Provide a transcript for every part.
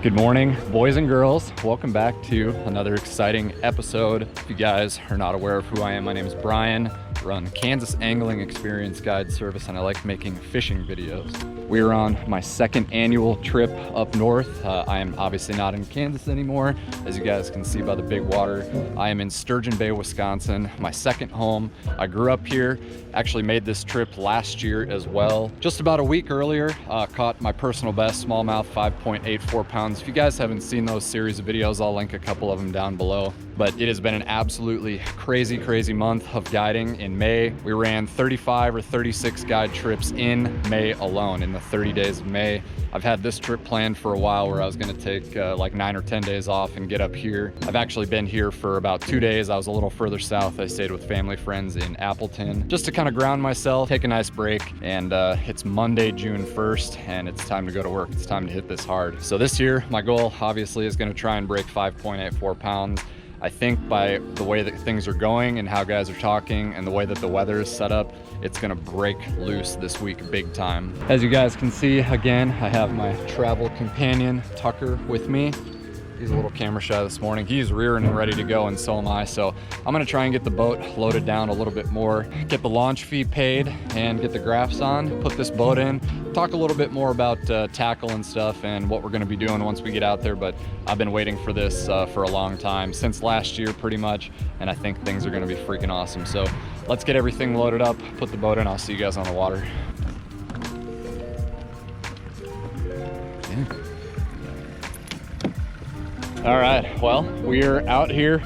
Good morning, boys and girls. Welcome back to another exciting episode. If you guys are not aware of who I am, my name is Brian. I run Kansas Angling Experience Guide Service, and I like making fishing videos. We are on my second annual trip up north. I am obviously not in Kansas anymore. As you guys can see by the big water, I am in Sturgeon Bay, Wisconsin, my second home. I grew up here, actually made this trip last year as well. Just about a week earlier, caught my personal best smallmouth, 5.84 pounds. If you guys haven't seen those series of videos, I'll link a couple of them down below. But it has been an absolutely crazy month of guiding. In May, we ran 35 or 36 guide trips in May alone, in the 30 days of May. I've had this trip planned for a while where I was gonna take like 9 or 10 days off and get up here. I've actually been here for about 2 days. I was a little further south. I stayed with family friends in Appleton just to kind of ground myself, take a nice break. And it's Monday, June 1st, and it's time to go to work. It's time to hit this hard. So this year, my goal obviously is gonna try and break 5.84 pounds. I think by the way that things are going and how guys are talking and the way that the weather is set up, it's gonna break loose this week big time. As you guys can see, again, I have my travel companion, Tucker, with me. He's a little camera shy this morning. He's rearing and ready to go, and so am I. So I'm gonna try and get the boat loaded down a little bit more, get the launch fee paid, and get the graphs on, put this boat in, talk a little bit more about tackle and stuff and what we're gonna be doing once we get out there. But I've been waiting for this for a long time, since last year pretty much, and I think things are gonna be freaking awesome. So let's get everything loaded up, put the boat in. I'll see you guys on the water. All right, well, we're out here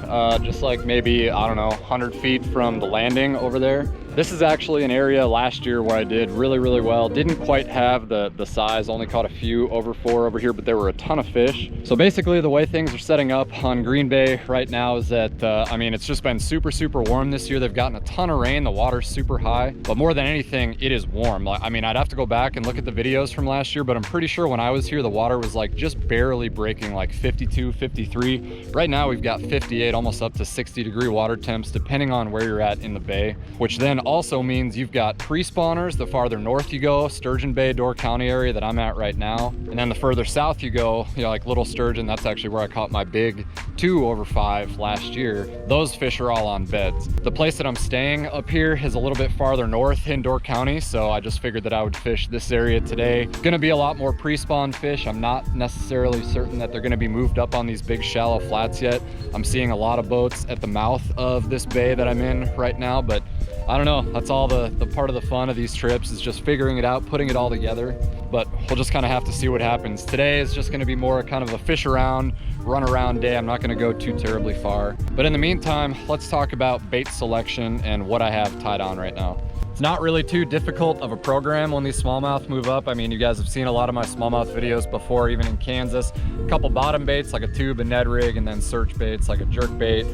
just like maybe, I don't know, 100 feet from the landing over there. This is actually an area last year where I did really well. Didn't quite have the size, only caught a few over 4 over here, but there were a ton of fish. So basically the way things are setting up on Green Bay right now is that, I mean, it's just been super warm this year. They've gotten a ton of rain, the water's super high, but more than anything, it is warm. Like, I mean, I'd have to go back and look at the videos from last year, but I'm pretty sure when I was here, the water was like just barely breaking, like 52, 53. Right now we've got 58, almost up to 60-degree water temps, depending on where you're at in the bay, which then also means you've got pre-spawners the farther north you go, Sturgeon Bay, Door County area that I'm at right now. And then the further south you go, you know, like Little Sturgeon, that's actually where I caught my big 2 over 5 last year. Those fish are all on beds. The place that I'm staying up here is a little bit farther north in Door County, so I just figured that I would fish this area today. Gonna be a lot more pre-spawn fish. I'm not necessarily certain that they're gonna be moved up on these big shallow flats yet. I'm seeing a lot of boats at the mouth of this bay that I'm in right now, but I don't know, that's all the part of the fun of these trips, is just figuring it out, putting it all together. But we'll just kind of have to see what happens. Today is just gonna be more kind of a fish around, run around day. I'm not gonna go too terribly far. But in the meantime, let's talk about bait selection and what I have tied on right now. It's not really too difficult of a program when these smallmouth move up. I mean, you guys have seen a lot of my smallmouth videos before, even in Kansas. A couple bottom baits like a tube and Ned rig, and then search baits like a jerk bait,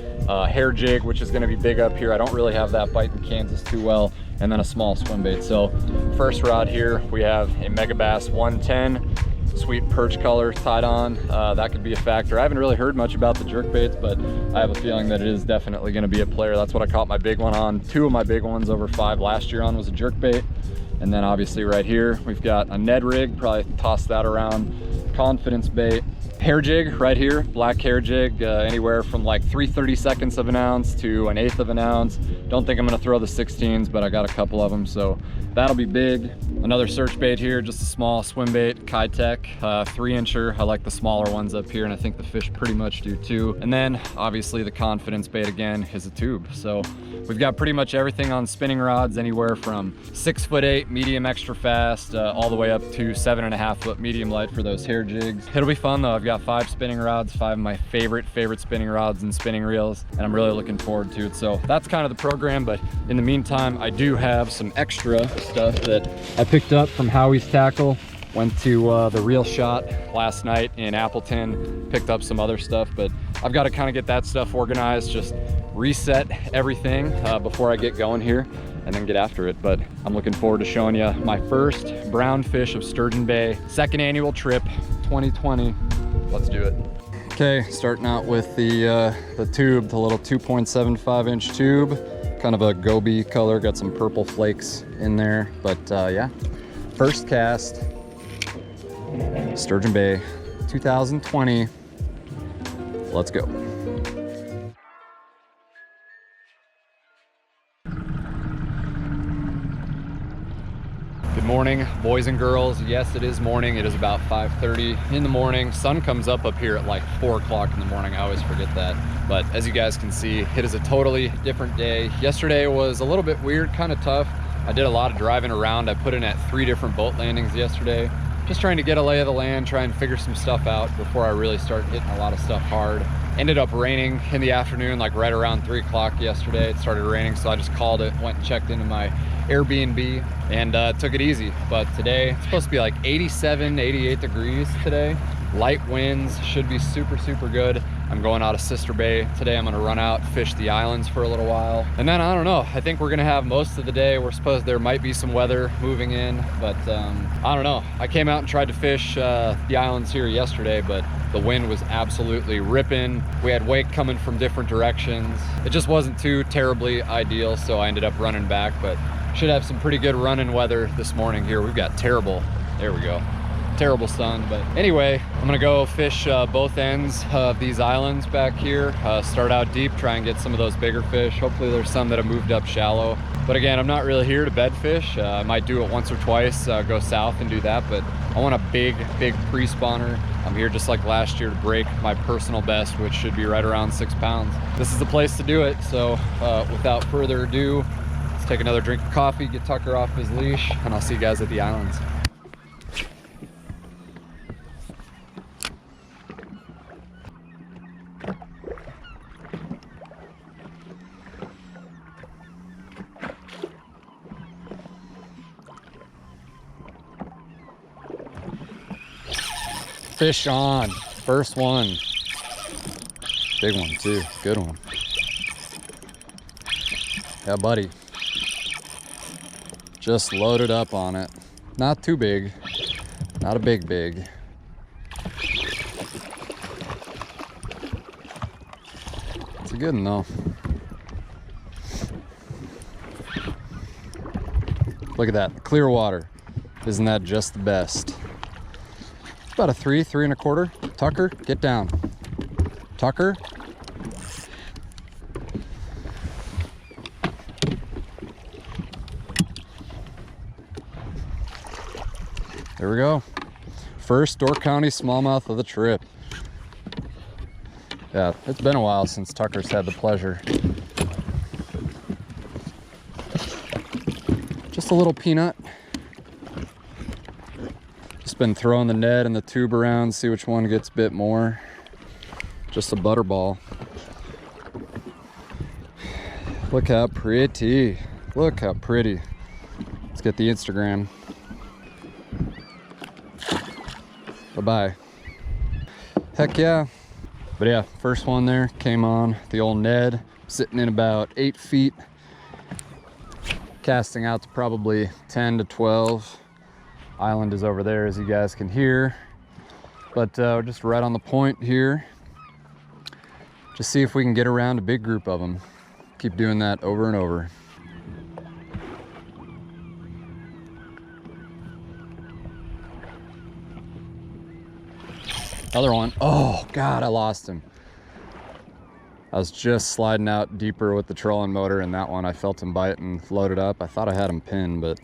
hair jig, which is gonna be big up here. I don't really have that bite in Kansas too well, and then a small swim bait. So first rod here, we have a Megabass 110. Sweet perch color tied on. That could be a factor. I haven't really heard much about the jerk baits, but I have a feeling that it is definitely going to be a player. That's what I caught my big one on. 2 of my big ones over 5 last year on was a jerk bait. And then obviously right here we've got a Ned rig, probably toss that around. Confidence bait. Hair jig right here, black hair jig, anywhere from like 3/32 of an ounce to 1/8 of an ounce. Don't think I'm gonna throw the 16s, but I got a couple of them, so that'll be big. Another search bait here, just a small swim bait, Kitech, 3-incher. I like the smaller ones up here, and I think the fish pretty much do too. And then obviously the confidence bait again is a tube. So we've got pretty much everything on spinning rods, anywhere from 6'8" medium extra fast, all the way up to 7.5 foot medium light for those hair jigs. It'll be fun though. I've got 5 spinning rods, 5 of my favorite spinning rods and spinning reels, and I'm really looking forward to it. So that's kind of the program, but in the meantime, I do have some extra stuff that I picked up from Howie's Tackle. Went to the Reel Shot last night in Appleton, picked up some other stuff, but I've got to kind of get that stuff organized, just reset everything before I get going here, and then get after it. But I'm looking forward to showing you my first brown fish of Sturgeon Bay, second annual trip, 2020. Let's do it. Okay, starting out with the tube, the little 2.75-inch tube, kind of a goby color, got some purple flakes in there. But yeah, first cast, Sturgeon Bay, 2020. Let's go. Good morning, boys and girls. Yes, it is morning. It is about 5:30 in the morning. Sun comes up here at like 4 o'clock in the morning. I always forget that. But as you guys can see, it is a totally different day. Yesterday was a little bit weird, kind of tough. I did a lot of driving around. I put in at 3 different boat landings yesterday. Just trying to get a lay of the land, try and figure some stuff out before I really start hitting a lot of stuff hard. Ended up raining in the afternoon, like right around 3 o'clock yesterday. It started raining, so I just called it, went and checked into my Airbnb and took it easy. But today it's supposed to be like 87, 88 degrees today. Light winds, should be super, super good. I'm going out of Sister Bay today. I'm gonna run out, fish the islands for a little while. And then I don't know, I think we're gonna have most of the day. We're supposed, there might be some weather moving in, but I don't know. I came out and tried to fish the islands here yesterday, but the wind was absolutely ripping. We had wake coming from different directions. It just wasn't too terribly ideal, so I ended up running back, but should have some pretty good running weather this morning here. We've got terrible, there we go, terrible sun. But anyway, I'm gonna go fish both ends of these islands back here. Start out deep, try and get some of those bigger fish. Hopefully there's some that have moved up shallow. But again, I'm not really here to bed fish. I might do it once or twice, go south and do that, but I want a big pre-spawner. I'm here just like last year to break my personal best, which should be right around 6 pounds. This is the place to do it. So without further ado, let's take another drink of coffee, get Tucker off his leash, and I'll see you guys at the islands. Fish on, first one. Big one too, good one. Yeah, buddy. Just loaded up on it. Not too big, not a big. It's a good one though. Look at that, clear water. Isn't that just the best? About a 3 1/4. Tucker, get down. Tucker. There we go. First Door County smallmouth of the trip. Yeah, it's been a while since Tucker's had the pleasure. Just a little peanut. Been throwing the net and the tube around, see which one gets bit more. Just a butterball. Look how pretty. Look how pretty. Let's get the Instagram. Bye-bye. Heck yeah. But yeah, first one there came on the old Ned, sitting in about 8 feet. Casting out to probably 10 to 12. Island is over there, as you guys can hear, but we're just right on the point here. Just see if we can get around a big group of them. Keep doing that over and over. Other one. Oh God, I lost him. I was just sliding out deeper with the trolling motor, and that one I felt him bite and loaded up. I thought I had him pinned, but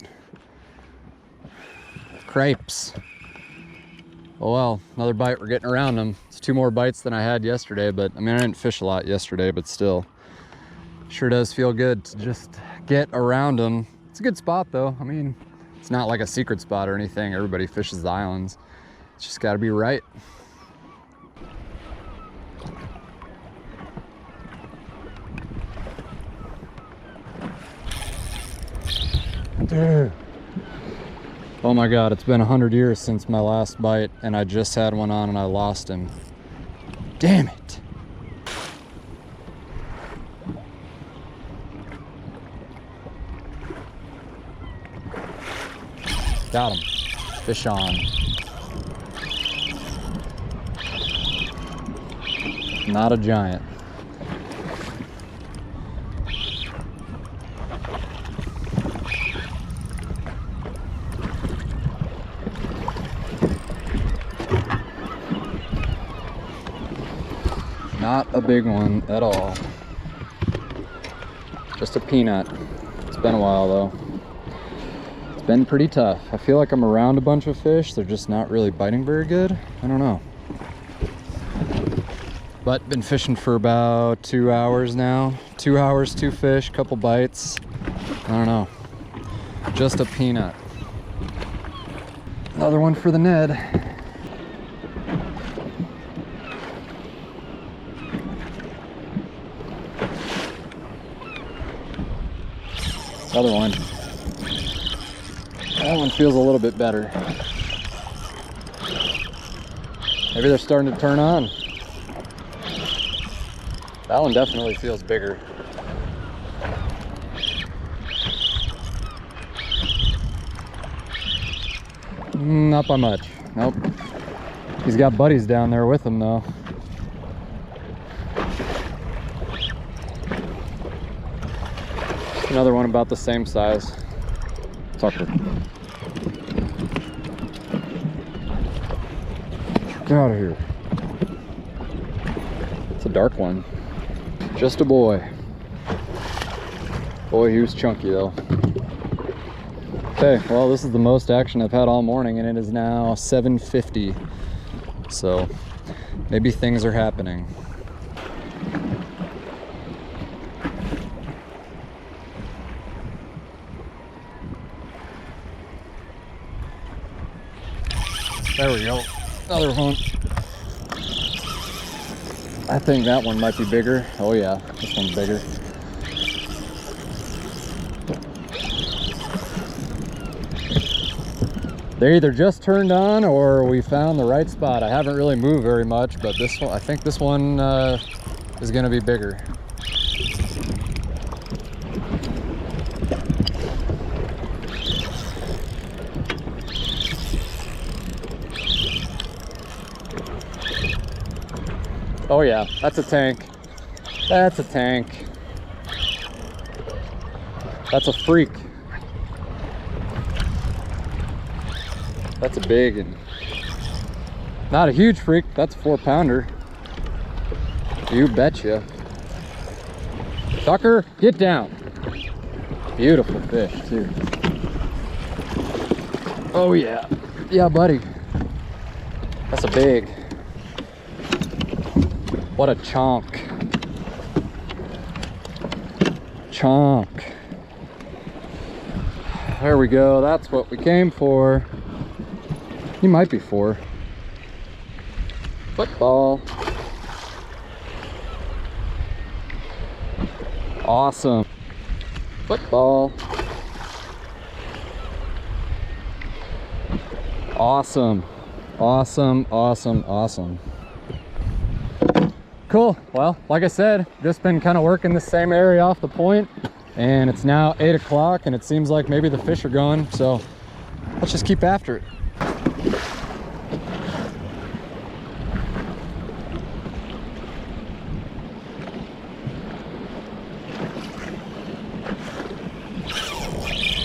crepes. Oh well, another bite. We're getting around them. It's 2 more bites than I had yesterday, but I mean, I didn't fish a lot yesterday, but still, sure does feel good to just get around them. It's a good spot though. I mean, it's not like a secret spot or anything. Everybody fishes the islands. It's just got to be right. Dude. Oh my God, it's been 100 years since my last bite, and I just had one on and I lost him. Damn it. Got him. Fish on. Not a giant. Not a big one at all. Just a peanut. It's been a while though. It's been pretty tough. I feel like I'm around a bunch of fish. They're just not really biting very good. I don't know. But been fishing for about 2 hours now. 2 hours, 2 fish, couple bites. I don't know. Just a peanut. Another one for the Ned. Another one. That one feels a little bit better. Maybe they're starting to turn on. That one definitely feels bigger. Not by much. Nope. He's got buddies down there with him though. Another one about the same size. Tucker. Get out of here. It's a dark one. Just a boy. Boy, he was chunky though. Okay, well, this is the most action I've had all morning, and it is now 7:50. So maybe things are happening. There we go. Another one. I think that one might be bigger. Oh yeah, this one's bigger. They either just turned on or we found the right spot. I haven't really moved very much, but this one, I think this one is gonna be bigger. Oh yeah, that's a tank. That's a tank. That's a freak. That's a big and not a huge freak. That's a 4-pounder. You betcha. Tucker, get down. Beautiful fish too. Oh yeah. Yeah, buddy. That's a big. What a chonk. Chonk. There we go. That's what we came for. He might be 4. Football. Awesome. Football. Awesome. Awesome, awesome, awesome. Cool. Well, like I said, just been kind of working the same area off the point, and it's now 8 o'clock and it seems like maybe the fish are going, so let's just keep after it.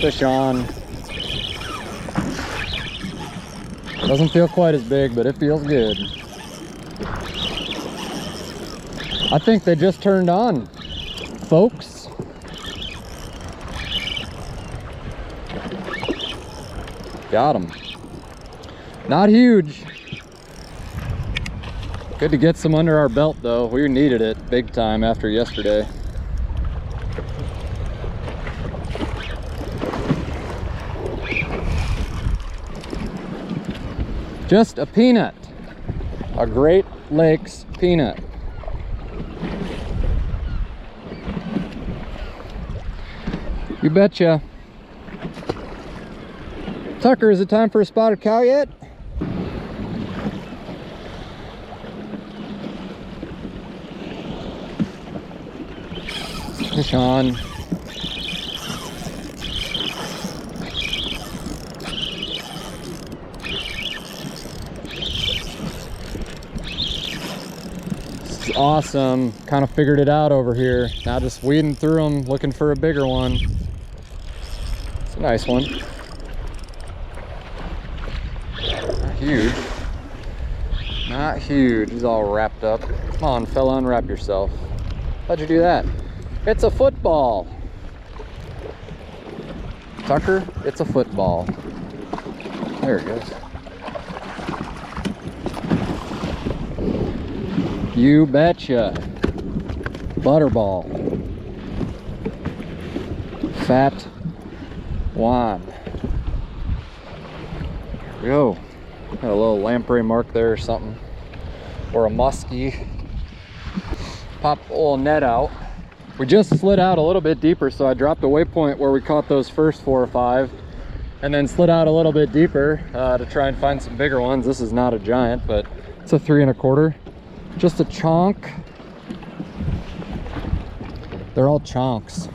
Fish on. Doesn't feel quite as big, but it feels good. I think they just turned on, folks. Got them. Not huge. Good to get some under our belt though. We needed it big time after yesterday. Just a peanut. A Great Lakes peanut. You betcha. Tucker, is it time for a spotted cow yet? Fish on. This is awesome. Kind of figured it out over here. Now just weeding through them, looking for a bigger one. It's a nice one. Not huge. Not Not huge. He's all wrapped up. Come on, fella, unwrap yourself. How'd you do that? It's a football. Tucker, it's a football. There it goes. You betcha. Butterball. Fat one. There we go. Got a little lamprey mark there or something. Or a muskie. Pop a little net out. We just slid out a little bit deeper, so I dropped a waypoint where we caught those first 4 or 5, and then slid out a little bit deeper to try and find some bigger ones. This is not a giant, but it's a 3 1/4. Just a chonk. They're all chonks.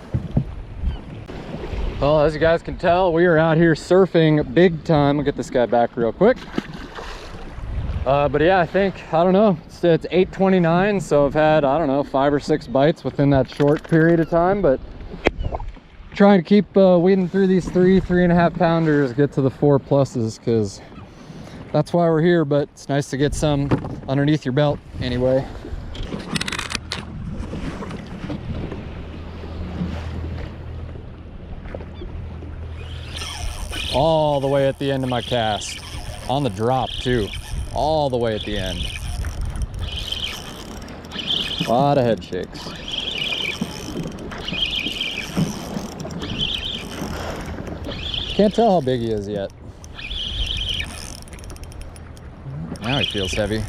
Well, as you guys can tell, we are out here surfing big time. I'll get this guy back real quick. But yeah, I don't know, it's 8:29, so I've had, I don't know, 5 or 6 bites within that short period of time, but trying to keep weeding through these 3.5 pounders, get to the 4 pluses, because that's why we're here. But it's nice to get some underneath your belt anyway. All the way at the end of my cast, on the drop too. All the way at the end. A lot of head shakes. Can't tell how big he is yet. Now he feels heavy.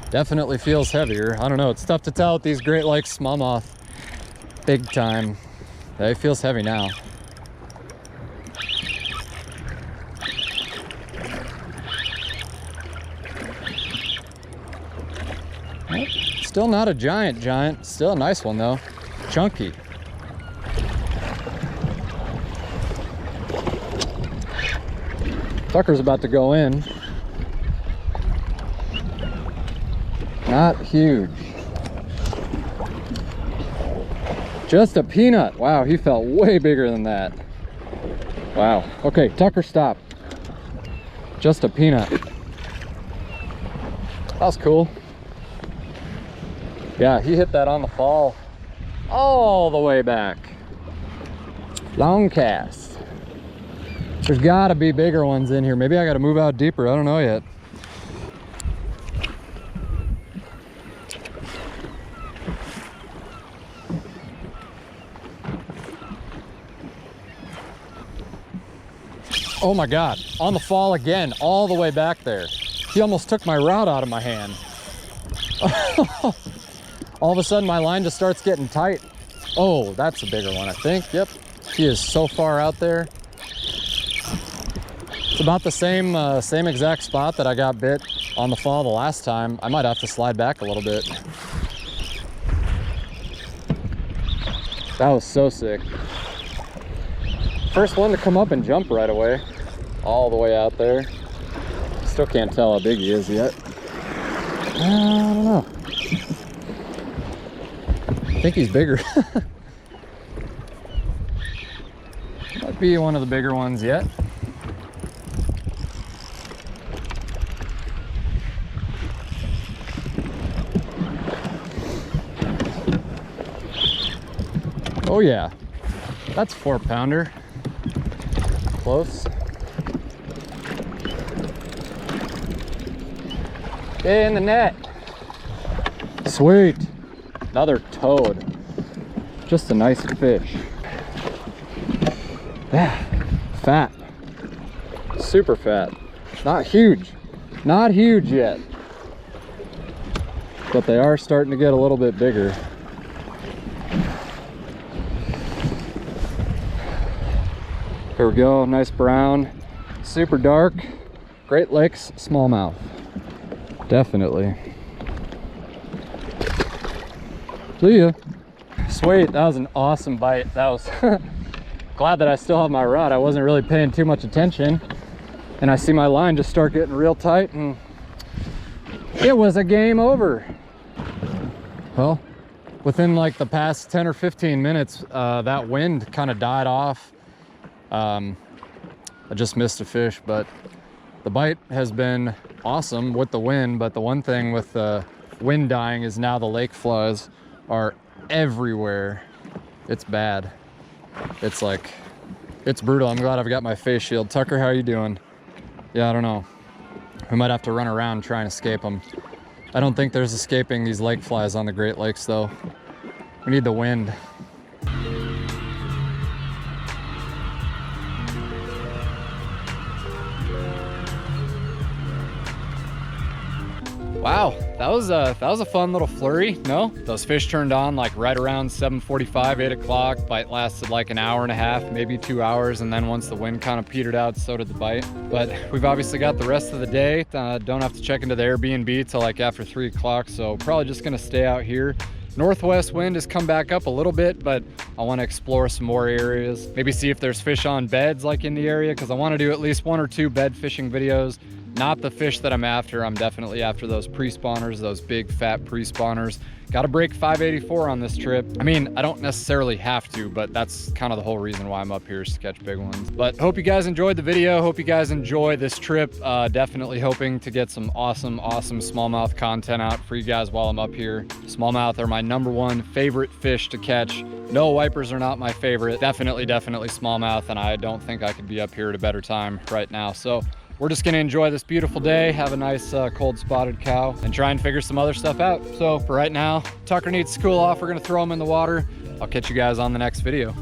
Definitely feels heavier. I don't know, it's tough to tell with these Great Lakes smallmouth. Big time. Yeah, he feels heavy now. Still not a giant, still a nice one though. Chunky. Tucker's about to go in. Not huge. Just a peanut. Wow, he felt way bigger than that. Wow. Okay, Tucker, stop. Just a peanut. That was cool. Yeah, he hit that on the fall all the way back. Long cast. There's gotta be bigger ones in here. Maybe I gotta move out deeper. I don't know yet. Oh my God, on the fall again, all the way back there. He almost took my rod out of my hand. All of a sudden my line just starts getting tight. Oh, that's a bigger one, I think. Yep, he is so far out there. It's about the same exact spot that I got bit on the fall the last time. I might have to slide back a little bit. That was so sick. First one to come up and jump right away. All the way out there. Still can't tell how big he is yet. I don't know. I think he's bigger. Might be one of the bigger ones yet. Oh yeah, that's 4 pounder. Close. In the net. Sweet. Another toad. Just a nice fish. Yeah, fat. Super fat. Not huge. Not huge yet. But they are starting to get a little bit bigger. Here we go, nice brown, super dark, Great Lakes smallmouth. Definitely. See ya. Sweet, that was an awesome bite. That was glad that I still have my rod. I wasn't really paying too much attention. And I see my line just start getting real tight and it was a game over. Well, within like the past 10 or 15 minutes, that wind kind of died off. I just missed a fish, but the bite has been awesome with the wind. But the one thing with the wind dying is now the lake flies are everywhere. It's bad. It's like, it's brutal. I'm glad I've got my face shield. Tucker, how are you doing? Yeah, I don't know. We might have to run around try and escape them. I don't think there's escaping these lake flies on the Great Lakes though. We need the wind. Wow, that was a fun little flurry. No, those fish turned on like right around 7:45, 8 o'clock. Bite lasted like an hour and a half, maybe 2 hours, and then once the wind kind of petered out, so did the bite. But we've obviously got the rest of the day. Don't have to check into the Airbnb till like after 3 o'clock, so probably just gonna stay out here. Northwest wind has come back up a little bit, but I want to explore some more areas. Maybe see if there's fish on beds like in the area, because I want to do at least 1 or 2 bed fishing videos. Not the fish that I'm after. I'm definitely after those pre-spawners, those big fat pre-spawners. Got to break 584 on this trip. I mean, I don't necessarily have to, but that's kind of the whole reason why I'm up here, is to catch big ones. But hope you guys enjoyed the video. Hope you guys enjoy this trip. Definitely hoping to get some awesome smallmouth content out for you guys while I'm up here. Smallmouth are my #1 favorite fish to catch. No, wipers are not my favorite. Definitely smallmouth, and I don't think I could be up here at a better time right now. So we're just gonna enjoy this beautiful day, have a nice cold spotted cow, and try and figure some other stuff out. So for right now, Tucker needs to cool off. We're gonna throw him in the water. I'll catch you guys on the next video.